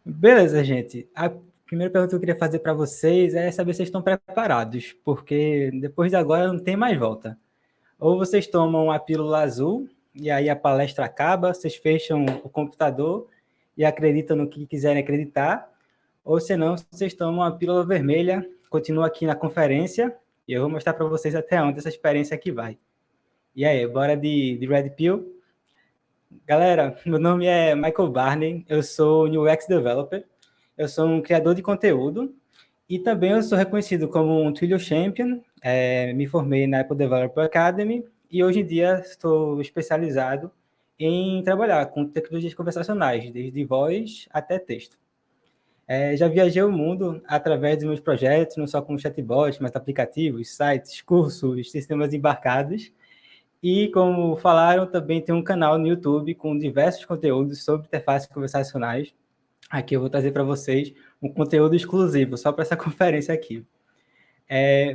Beleza, gente. A primeira pergunta que eu queria fazer para vocês é saber se vocês estão preparados, porque depois de agora não tem mais volta. Ou vocês tomam a pílula azul e aí a palestra acaba, vocês fecham o computador e acreditam no que quiserem acreditar, ou senão vocês tomam a pílula vermelha, continua aqui na conferência e eu vou mostrar para vocês até onde essa experiência aqui vai. E aí, bora de Red Pill? Galera, meu nome é Michael Barney, eu sou UX Developer, eu sou um criador de conteúdo e também eu sou reconhecido como um Twilio Champion, me formei na Apple Developer Academy e hoje em dia estou especializado em trabalhar com tecnologias conversacionais, desde voz até texto. Já viajei o mundo através dos meus projetos, não só como chatbot, mas aplicativos, sites, cursos, sistemas embarcados. E, como falaram, também tem um canal no YouTube com diversos conteúdos sobre interfaces conversacionais. Aqui eu vou trazer para vocês um conteúdo exclusivo, só para essa conferência aqui.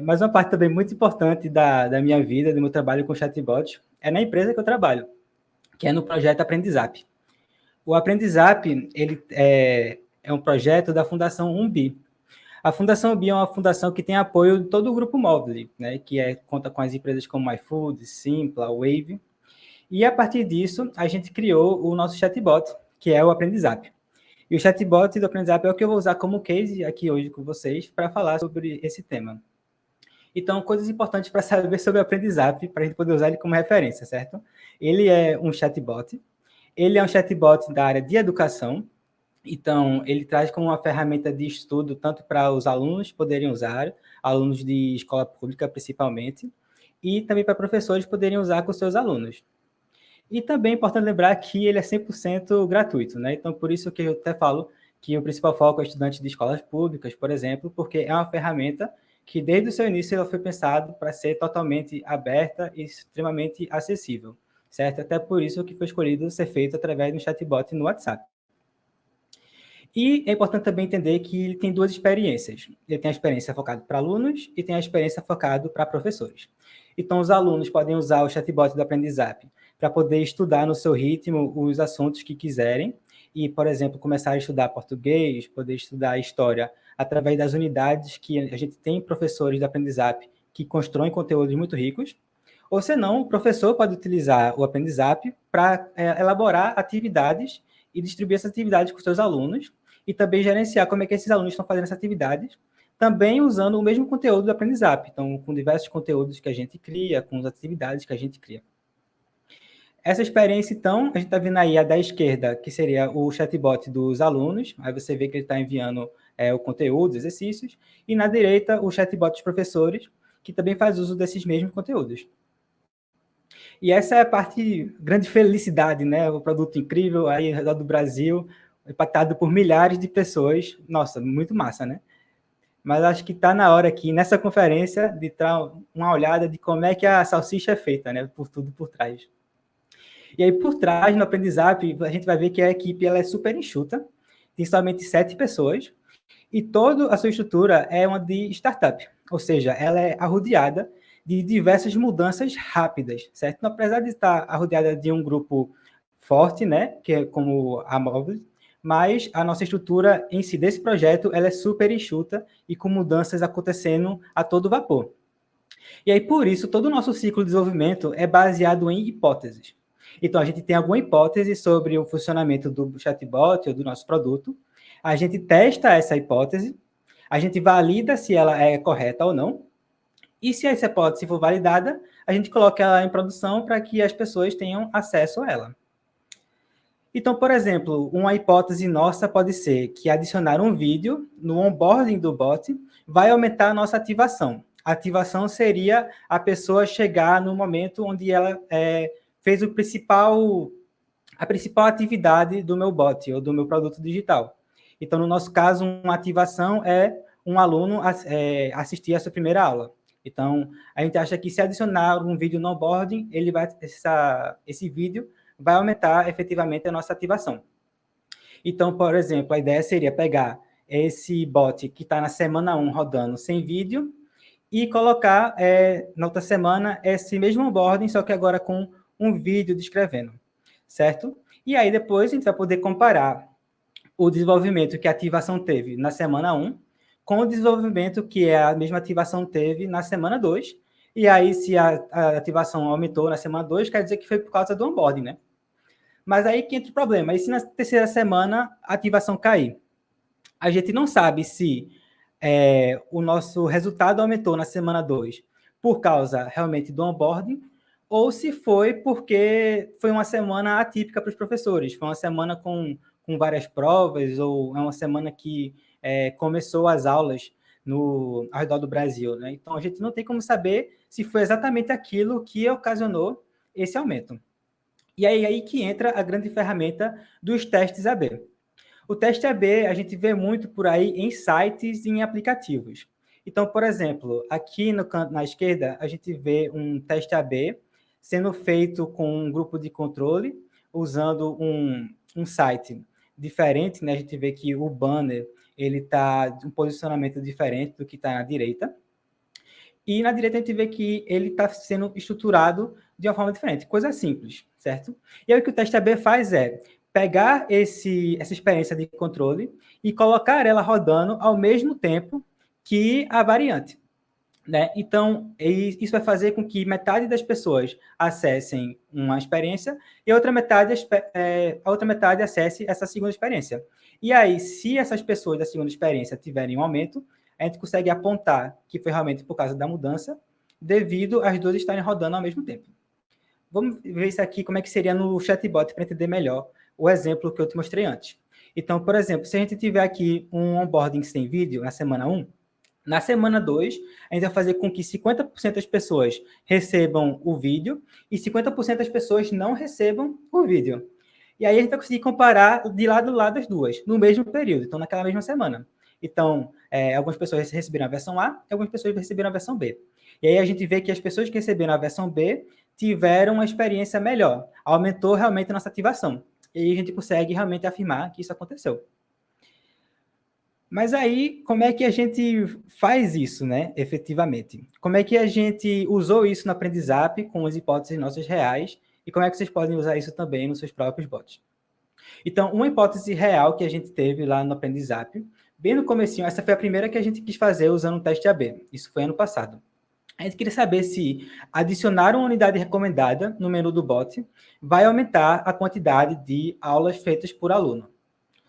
Mas uma parte também muito importante da minha vida, do meu trabalho com chatbot, é na empresa que eu trabalho, que é no projeto Aprendizap. O Aprendizap, ele é um projeto da Fundação Umbi. A Fundação Umbi é uma fundação que tem apoio de todo o grupo móvel, né, que conta com as empresas como iFood, Simpla, Wave. E a partir disso, a gente criou o nosso chatbot, que é o Aprendizap. E o chatbot do Aprendizap é o que eu vou usar como case aqui hoje com vocês para falar sobre esse tema. Então, coisas importantes para saber sobre o Aprendizap, para a gente poder usar ele como referência, certo? Ele é um chatbot. Ele é um chatbot da área de educação. Então, ele traz como uma ferramenta de estudo tanto para os alunos poderem usar, alunos de escola pública principalmente, e também para professores poderem usar com seus alunos. E também é importante lembrar que ele é 100% gratuito, né? Então, por isso que eu até falo que o principal foco é estudantes de escolas públicas, por exemplo, porque é uma ferramenta que, desde o seu início, ela foi pensada para ser totalmente aberta e extremamente acessível, certo? Até por isso que foi escolhido ser feito através de um chatbot no WhatsApp. E é importante também entender que ele tem duas experiências. Ele tem a experiência focada para alunos e tem a experiência focada para professores. Então, os alunos podem usar o chatbot do Aprendizap para poder estudar no seu ritmo os assuntos que quiserem e, por exemplo, começar a estudar português, poder estudar história através das unidades que a gente tem professores do Aprendizap que constroem conteúdos muito ricos. Ou senão, o professor pode utilizar o Aprendizap para elaborar atividades e distribuir essas atividades com seus alunos e também gerenciar como é que esses alunos estão fazendo essas atividades, também usando o mesmo conteúdo do Aprendizap, então com diversos conteúdos que a gente cria, com as atividades que a gente cria. Essa experiência, então, a gente está vendo aí a da esquerda, que seria o chatbot dos alunos, aí você vê que ele está enviando o conteúdo, exercícios, e na direita o chatbot dos professores, que também faz uso desses mesmos conteúdos. E essa é a parte, grande felicidade, né? O produto incrível aí ao redor do Brasil, impactado por milhares de pessoas. Nossa, muito massa, né? Mas acho que está na hora aqui, nessa conferência, de dar uma olhada de como é que a salsicha é feita, né? Por tudo por trás. E aí, por trás, no Aprendizap, a gente vai ver que a equipe ela é super enxuta, tem somente 7 pessoas, e toda a sua estrutura é uma de startup, ou seja, ela é arrodeada de diversas mudanças rápidas, certo? Então, apesar de estar arrodeada de um grupo forte, né, que é como a Móvel, mas a nossa estrutura em si desse projeto, ela é super enxuta e com mudanças acontecendo a todo vapor. E aí, por isso, todo o nosso ciclo de desenvolvimento é baseado em hipóteses. Então, a gente tem alguma hipótese sobre o funcionamento do chatbot ou do nosso produto, a gente testa essa hipótese, a gente valida se ela é correta ou não, e se essa hipótese for validada, a gente coloca ela em produção para que as pessoas tenham acesso a ela. Então, por exemplo, uma hipótese nossa pode ser que adicionar um vídeo no onboarding do bot vai aumentar a nossa ativação. A ativação seria a pessoa chegar no momento onde ela fez a principal atividade do meu bot ou do meu produto digital. Então, no nosso caso, uma ativação é um aluno assistir a sua primeira aula. Então, a gente acha que se adicionar um vídeo no onboarding, esse vídeo vai aumentar efetivamente a nossa ativação. Então, por exemplo, a ideia seria pegar esse bot que está na semana 1 rodando sem vídeo e colocar na outra semana esse mesmo onboarding, só que agora com um vídeo descrevendo, certo? E aí depois a gente vai poder comparar o desenvolvimento que a ativação teve na semana 1, com o desenvolvimento que a mesma ativação teve na semana 2. E aí, se a ativação aumentou na semana 2, quer dizer que foi por causa do onboarding, né? Mas aí que entra o problema. E se na terceira semana a ativação cair? A gente não sabe se o nosso resultado aumentou na semana 2 por causa realmente do onboarding, ou se foi porque foi uma semana atípica para os professores, foi uma semana com várias provas, ou é uma semana que começou as aulas ao redor do Brasil, né? Então, a gente não tem como saber se foi exatamente aquilo que ocasionou esse aumento. E aí que entra a grande ferramenta dos testes AB. O teste AB a gente vê muito por aí em sites e em aplicativos. Então, por exemplo, aqui no canto na esquerda, a gente vê um teste AB sendo feito com um grupo de controle, usando um site diferente, né? A gente vê que o banner ele está de um posicionamento diferente do que está na direita. E na direita a gente vê que ele está sendo estruturado de uma forma diferente. Coisa simples, certo? E aí o que o teste AB faz é pegar essa experiência de controle e colocar ela rodando ao mesmo tempo que a variante. Né? Então, isso vai fazer com que metade das pessoas acessem uma experiência e a outra metade acesse essa segunda experiência. E aí, se essas pessoas da segunda experiência tiverem um aumento, a gente consegue apontar que foi realmente por causa da mudança, devido às duas estarem rodando ao mesmo tempo. Vamos ver isso aqui, como é que seria no chatbot, para entender melhor o exemplo que eu te mostrei antes. Então, por exemplo, se a gente tiver aqui um onboarding sem vídeo na semana 1, na semana 2, a gente vai fazer com que 50% das pessoas recebam o vídeo e 50% das pessoas não recebam o vídeo. E aí a gente vai conseguir comparar de lado a lado as duas, no mesmo período, então naquela mesma semana. Então, algumas pessoas receberam a versão A e algumas pessoas receberam a versão B. E aí a gente vê que as pessoas que receberam a versão B tiveram uma experiência melhor, aumentou realmente a nossa ativação. E aí a gente consegue realmente afirmar que isso aconteceu. Mas aí, como é que a gente faz isso, né, efetivamente? Como é que a gente usou isso no aprendizap com as hipóteses nossas reais e como é que vocês podem usar isso também nos seus próprios bots? Então, uma hipótese real que a gente teve lá no aprendizap, bem no comecinho, essa foi a primeira que a gente quis fazer usando o teste AB. Isso foi ano passado. A gente queria saber se adicionar uma unidade recomendada no menu do bot vai aumentar a quantidade de aulas feitas por aluno.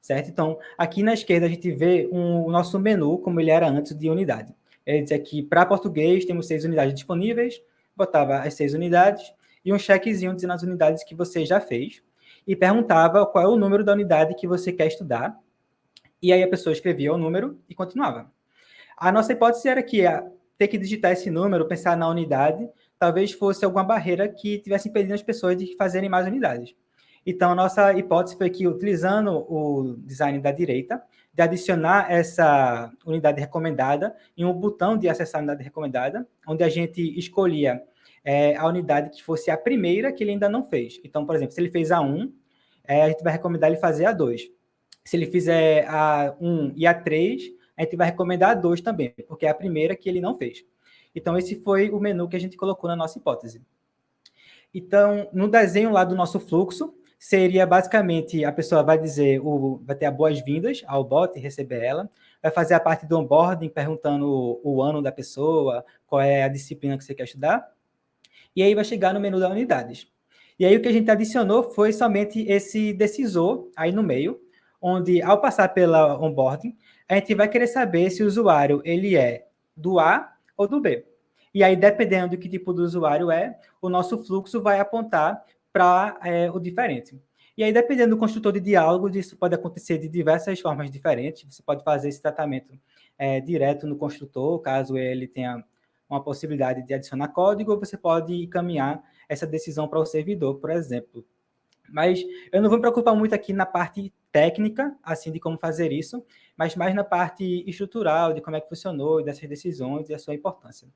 Certo? Então, aqui na esquerda a gente vê o nosso menu, como ele era antes de unidade. Ele diz aqui, para português, temos 6 unidades disponíveis, botava as 6 unidades, e um chequezinho dizendo as unidades que você já fez, e perguntava qual é o número da unidade que você quer estudar, e aí a pessoa escrevia o número e continuava. A nossa hipótese era que ter que digitar esse número, pensar na unidade, talvez fosse alguma barreira que estivesse impedindo as pessoas de fazerem mais unidades. Então, a nossa hipótese foi que, utilizando o design da direita, de adicionar essa unidade recomendada em um botão de acessar a unidade recomendada, onde a gente escolhia a unidade que fosse a primeira que ele ainda não fez. Então, por exemplo, se ele fez a 1, a gente vai recomendar ele fazer a 2. Se ele fizer a 1 e a 3, a gente vai recomendar a 2 também, porque é a primeira que ele não fez. Então, esse foi o menu que a gente colocou na nossa hipótese. Então, no desenho lá do nosso fluxo, seria basicamente, a pessoa vai dizer, vai ter as boas-vindas ao bot, receber ela, vai fazer a parte do onboarding, perguntando o ano da pessoa, qual é a disciplina que você quer estudar, e aí vai chegar no menu das unidades. E aí o que a gente adicionou foi somente esse decisor aí no meio, onde ao passar pela onboarding, a gente vai querer saber se o usuário ele é do A ou do B. E aí, dependendo do que tipo do usuário o nosso fluxo vai apontar para o diferente. E aí, dependendo do construtor de diálogos, isso pode acontecer de diversas formas diferentes. Você pode fazer esse tratamento direto no construtor, caso ele tenha uma possibilidade de adicionar código, ou você pode encaminhar essa decisão para o servidor, por exemplo. Mas eu não vou me preocupar muito aqui na parte técnica, assim, de como fazer isso, mas mais na parte estrutural, de como é que funcionou, e dessas decisões e a sua importância.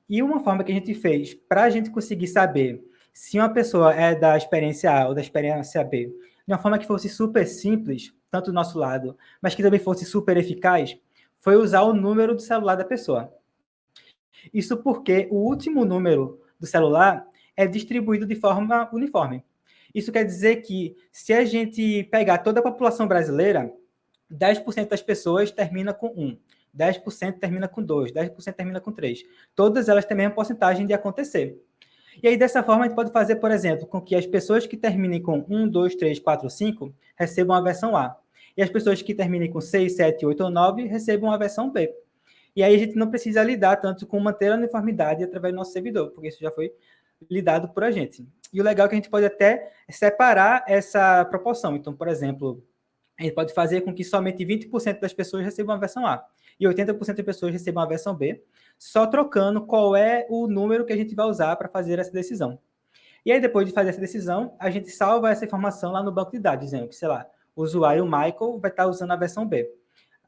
E uma forma que a gente fez para a gente conseguir saber se uma pessoa é da experiência A ou da experiência B, de uma forma que fosse super simples, tanto do nosso lado, mas que também fosse super eficaz, foi usar o número do celular da pessoa. Isso porque o último número do celular é distribuído de forma uniforme. Isso quer dizer que, se a gente pegar toda a população brasileira, 10% das pessoas termina com 1, 10% termina com 2, 10% termina com 3. Todas elas têm a mesma porcentagem de acontecer. E aí, dessa forma, a gente pode fazer, por exemplo, com que as pessoas que terminem com 1, 2, 3, 4, 5 recebam a versão A. E as pessoas que terminem com 6, 7, 8 ou 9 recebam a versão B. E aí a gente não precisa lidar tanto com manter a uniformidade através do nosso servidor, porque isso já foi lidado por a gente. E o legal é que a gente pode até separar essa proporção. Então, por exemplo, a gente pode fazer com que somente 20% das pessoas recebam a versão A e 80% das pessoas recebam a versão B, só trocando qual é o número que a gente vai usar para fazer essa decisão. E aí, depois de fazer essa decisão, a gente salva essa informação lá no banco de dados, dizendo que, sei lá, o usuário Michael vai estar usando a versão B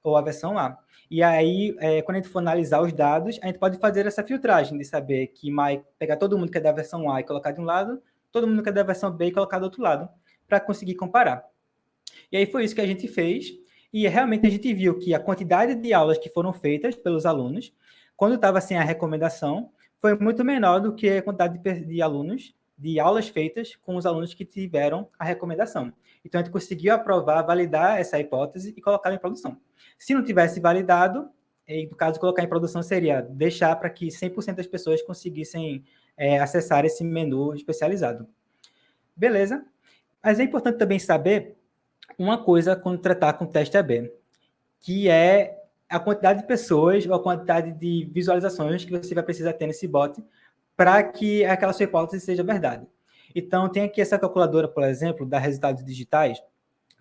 ou a versão A. E aí, quando a gente for analisar os dados, a gente pode fazer essa filtragem de saber que pegar todo mundo que é da versão A e colocar de um lado, todo mundo que é da versão B e colocar do outro lado, para conseguir comparar. E aí foi isso que a gente fez, e realmente a gente viu que a quantidade de aulas que foram feitas pelos alunos, quando estava sem a recomendação, foi muito menor do que a quantidade de alunos, de aulas feitas com os alunos que tiveram a recomendação. Então, a gente conseguiu aprovar, validar essa hipótese e colocar em produção. Se não tivesse validado, no caso, colocar em produção seria deixar para que 100% das pessoas conseguissem acessar esse menu especializado. Beleza? Mas é importante também saber uma coisa quando tratar com teste AB, que é a quantidade de pessoas ou a quantidade de visualizações que você vai precisar ter nesse bot para que aquela sua hipótese seja verdade. Então, tem aqui essa calculadora, por exemplo, da resultados digitais,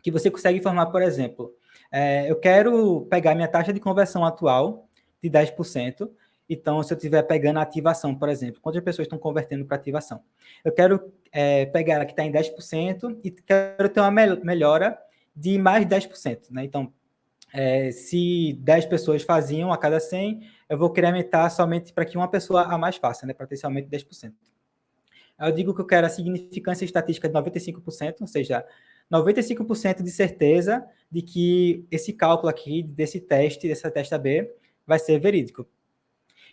que você consegue informar, por exemplo, eu quero pegar minha taxa de conversão atual de 10%, então, se eu estiver pegando a ativação, por exemplo, quantas pessoas estão convertendo para ativação? Eu quero pegar ela que está em 10% e quero ter uma melhora de mais 10%, né? Então, se 10 pessoas faziam a cada 100, eu vou incrementar somente para que uma pessoa a mais faça, né? Para ter esse aumento de 10%. Eu digo que eu quero a significância estatística de 95%, ou seja, 95% de certeza de que esse cálculo aqui, desse teste, dessa teste AB, vai ser verídico.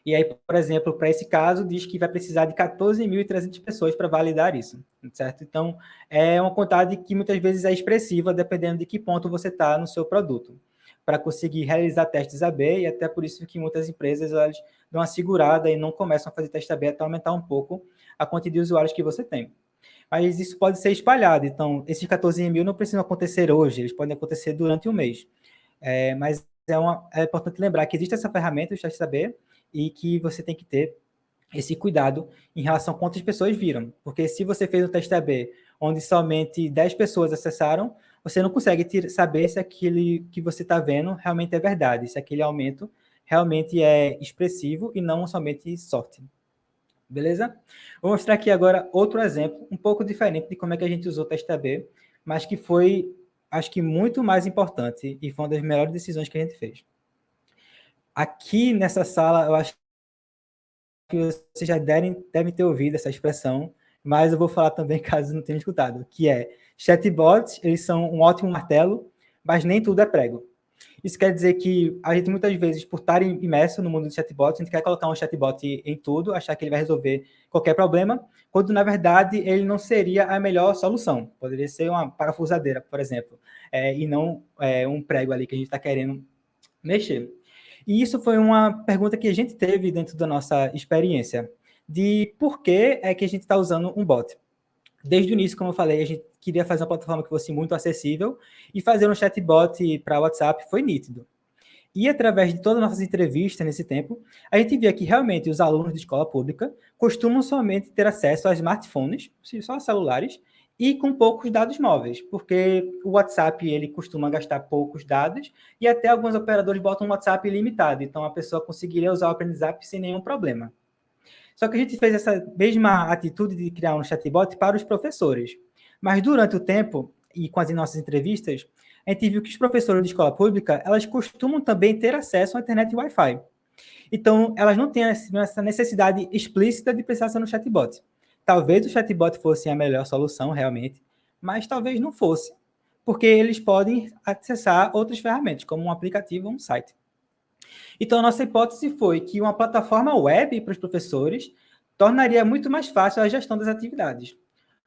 E aí, por exemplo, para esse caso, diz que vai precisar de 14.300 pessoas para validar isso, certo? Então, é uma quantidade que muitas vezes é expressiva, dependendo de que ponto você está no seu produto, para conseguir realizar testes AB, e até por isso que muitas empresas elas dão uma segurada e não começam a fazer teste AB até aumentar um pouco a quantidade de usuários que você tem. Mas isso pode ser espalhado, então, esses 14 mil não precisam acontecer hoje, eles podem acontecer durante um mês. Mas é importante lembrar que existe essa ferramenta, o teste AB, e que você tem que ter esse cuidado em relação a quantas pessoas viram. Porque se você fez um teste AB onde somente 10 pessoas acessaram, você não consegue saber se aquele que você está vendo realmente é verdade, se aquele aumento realmente é expressivo e não somente sorte. Beleza? Vou mostrar aqui agora outro exemplo, um pouco diferente de como é que a gente usou o teste AB, mas que foi, acho que, muito mais importante e foi uma das melhores decisões que a gente fez. Aqui nessa sala, eu acho que vocês já devem ter ouvido essa expressão, mas eu vou falar também caso não tenham escutado, que é chatbots, eles são um ótimo martelo, mas nem tudo é prego. Isso quer dizer que a gente muitas vezes, por estar imerso no mundo dos chatbots, a gente quer colocar um chatbot em tudo, achar que ele vai resolver qualquer problema, quando na verdade ele não seria a melhor solução. Poderia ser uma parafusadeira, por exemplo, e não um prego ali que a gente está querendo mexer. E isso foi uma pergunta que a gente teve dentro da nossa experiência, de por que é que a gente está usando um bot. Desde o início, como eu falei, a gente queria fazer uma plataforma que fosse muito acessível, e fazer um chatbot para WhatsApp foi nítido. E através de todas as nossas entrevistas nesse tempo, a gente via que realmente os alunos de escola pública costumam somente ter acesso a smartphones, só celulares, e com poucos dados móveis, porque o WhatsApp ele costuma gastar poucos dados e até alguns operadores botam um WhatsApp ilimitado, então a pessoa conseguiria usar o aprendizado sem nenhum problema. Só que a gente fez essa mesma atitude de criar um chatbot para os professores. Mas durante o tempo, e com as nossas entrevistas, a gente viu que os professores de escola pública, elas costumam também ter acesso à internet e Wi-Fi. Então, elas não têm essa necessidade explícita de precisar ser no chatbot. Talvez o chatbot fosse a melhor solução, realmente, mas talvez não fosse, porque eles podem acessar outras ferramentas, como um aplicativo ou um site. Então, a nossa hipótese foi que uma plataforma web para os professores tornaria muito mais fácil a gestão das atividades.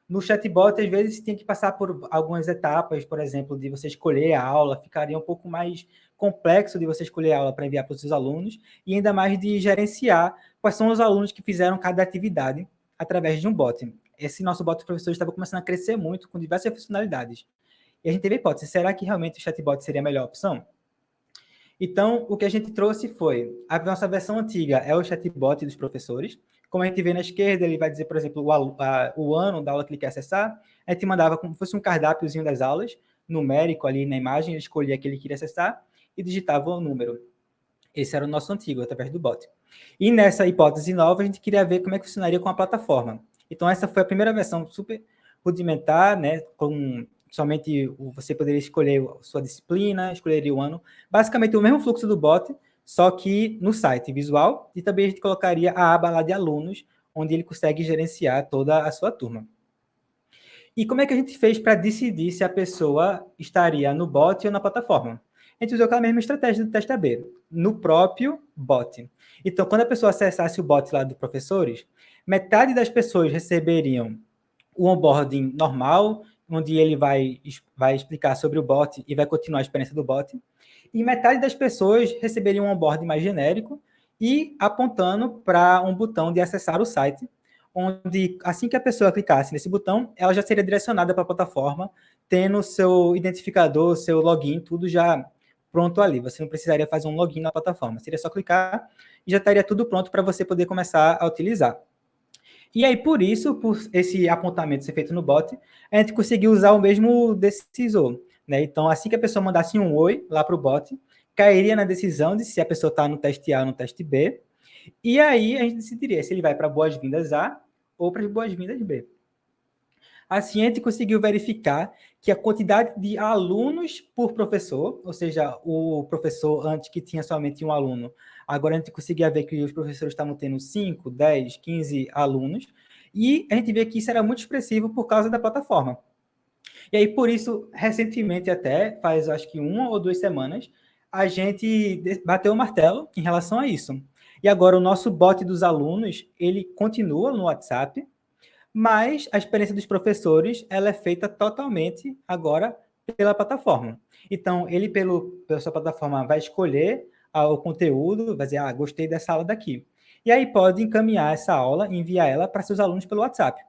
No chatbot, às vezes, tem que passar por algumas etapas, por exemplo, de você escolher a aula, ficaria um pouco mais complexo de você escolher a aula para enviar para os seus alunos, e ainda mais de gerenciar quais são os alunos que fizeram cada atividade através de um bot. Esse nosso bot de professores estava começando a crescer muito, com diversas funcionalidades. E a gente teve a hipótese, será que realmente o chatbot seria a melhor opção? Então, o que a gente trouxe foi, a nossa versão antiga é o chatbot dos professores. Como a gente vê na esquerda, ele vai dizer, por exemplo, o ano da aula que ele quer acessar. A gente mandava como se fosse um cardápiozinho das aulas, numérico ali na imagem, ele escolhia aquele que ele queria acessar e digitava o número. Esse era o nosso antigo, através do bot. E nessa hipótese nova, a gente queria ver como é que funcionaria com a plataforma. Então, essa foi a primeira versão super rudimentar, né, com somente você poderia escolher a sua disciplina, escolheria o ano, basicamente o mesmo fluxo do bot, só que no site visual, e também a gente colocaria a aba lá de alunos, onde ele consegue gerenciar toda a sua turma. E como é que a gente fez para decidir se a pessoa estaria no bot ou na plataforma? A gente usou aquela mesma estratégia do teste AB, no próprio bot. Então, quando a pessoa acessasse o bot lá dos professores, metade das pessoas receberiam o onboarding normal, onde ele vai explicar sobre o bot e vai continuar a experiência do bot, e metade das pessoas receberiam um onboarding mais genérico e apontando para um botão de acessar o site, onde assim que a pessoa clicasse nesse botão, ela já seria direcionada para a plataforma, tendo seu identificador, seu login, tudo já pronto ali. Você não precisaria fazer um login na plataforma, seria só clicar e já estaria tudo pronto para você poder começar a utilizar. E aí, por isso, por esse apontamento ser feito no bot, a gente conseguiu usar o mesmo decisor. Né? Então, assim que a pessoa mandasse um oi lá para o bot, cairia na decisão de se a pessoa está no teste A ou no teste B, e aí a gente decidiria se ele vai para boas-vindas A ou para as boas-vindas B. Assim, a gente conseguiu verificar que a quantidade de alunos por professor, ou seja, o professor antes que tinha somente um aluno, agora a gente conseguia ver que os professores estavam tendo 5, 10, 15 alunos, e a gente vê que isso era muito expressivo por causa da plataforma. E aí, por isso, recentemente até, faz acho que 1 ou 2 semanas, a gente bateu o martelo em relação a isso. E agora o nosso bot dos alunos, ele continua no WhatsApp, mas a experiência dos professores ela é feita totalmente agora pela plataforma. Então, ele, pela sua plataforma, vai escolher o conteúdo, vai dizer, gostei dessa aula daqui. E aí pode encaminhar essa aula, enviar ela para seus alunos pelo WhatsApp.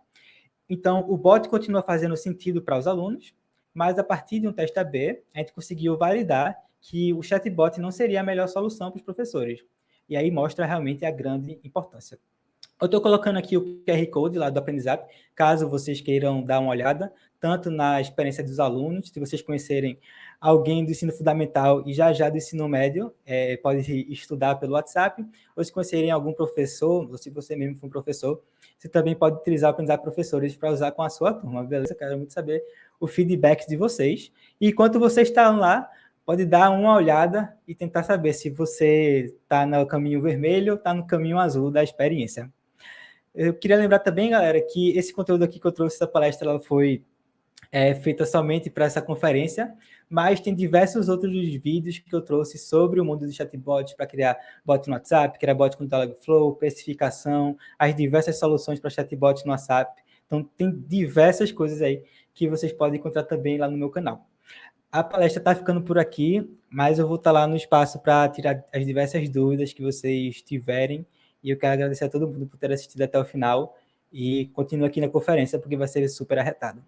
Então, o bot continua fazendo sentido para os alunos, mas a partir de um teste AB, a gente conseguiu validar que o chatbot não seria a melhor solução para os professores. E aí mostra realmente a grande importância. Eu estou colocando aqui o QR Code lá do Aprendizap, caso vocês queiram dar uma olhada, tanto na experiência dos alunos, se vocês conhecerem alguém do ensino fundamental e já do ensino médio, pode estudar pelo WhatsApp, ou se conhecerem algum professor, ou se você mesmo for um professor, você também pode utilizar o Aprendizap Professores para usar com a sua turma, beleza? Quero muito saber o feedback de vocês. E enquanto vocês estão lá, pode dar uma olhada e tentar saber se você está no caminho vermelho ou está no caminho azul da experiência. Eu queria lembrar também, galera, que esse conteúdo aqui que eu trouxe, essa palestra, ela foi feita somente para essa conferência, mas tem diversos outros vídeos que eu trouxe sobre o mundo do chatbot, para criar bot no WhatsApp, criar bot com Dialogflow, especificação, as diversas soluções para chatbot no WhatsApp. Então, tem diversas coisas aí que vocês podem encontrar também lá no meu canal. A palestra está ficando por aqui, mas eu vou estar lá no espaço para tirar as diversas dúvidas que vocês tiverem. E eu quero agradecer a todo mundo por ter assistido até o final. E continue aqui na conferência, porque vai ser super arretado.